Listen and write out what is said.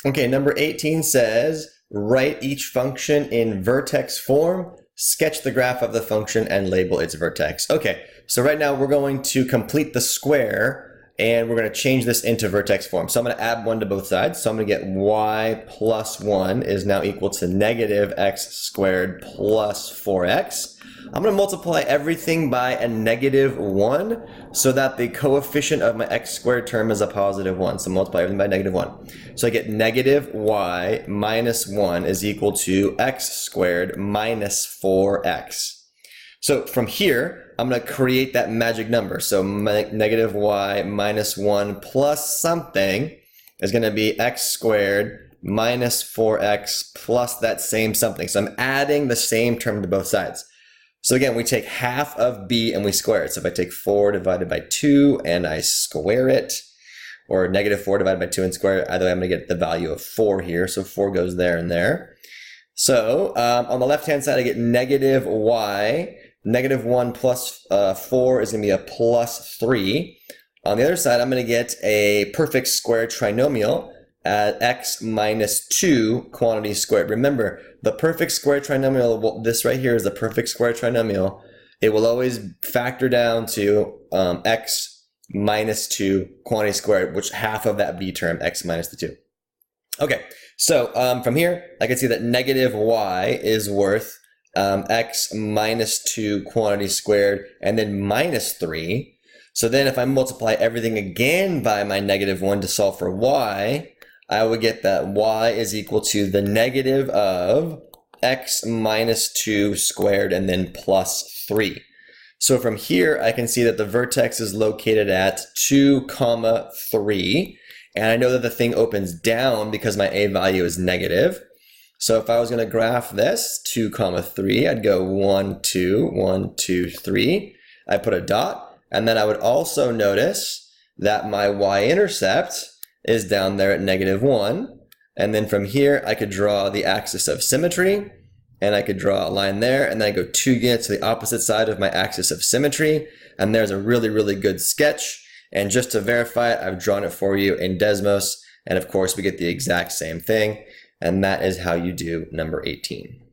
Okay, number 18 says, write each function in vertex form, sketch the graph of the function, and label its vertex. Okay, so right now we're going to complete the square, and we're going to change this into vertex form. So I'm going to add 1 to both sides. So I'm going to get y plus 1 is now equal to negative x squared plus 4x. I'm going to multiply everything by a negative 1 so that the coefficient of my x squared term is a positive 1. So multiply everything by negative 1. So I get negative y minus 1 is equal to x squared minus 4x. So from here, I'm going to create that magic number. So negative y minus 1 plus something is going to be x squared minus 4x plus that same something. So I'm adding the same term to both sides. So again, we take half of b and we square it. So if I take 4 divided by 2 and I square it, or negative 4 divided by 2 and square it, either way I'm going to get the value of 4 here. So 4 goes there and there. So on the left-hand side, I get negative y. Negative 1 plus 4 is going to be a plus 3. On the other side, I'm going to get a perfect square trinomial at x minus 2 quantity squared. Remember, the perfect square trinomial, this right here is the perfect square trinomial. It will always factor down to x minus 2 quantity squared, which half of that b term, x minus the 2. Okay, so from here, I can see that negative y is worth x minus 2 quantity squared, and then minus 3. So then if I multiply everything again by my negative 1 to solve for y, I would get that y is equal to the negative of x minus 2 squared and then plus 3. So from here, I can see that the vertex is located at 2, 3. And I know that the thing opens down because my a value is negative. So if I was going to graph this, 2, 3, I'd go 1, 2, 1, 2, 3. I put a dot. And then I would also notice that my y-intercept is down there at negative 1. And then from here, I could draw the axis of symmetry. And I could draw a line there. And then I go 2 units to the opposite side of my axis of symmetry. And there's a really, really good sketch. And just to verify it, I've drawn it for you in Desmos. And of course, we get the exact same thing. And that is how you do number 18.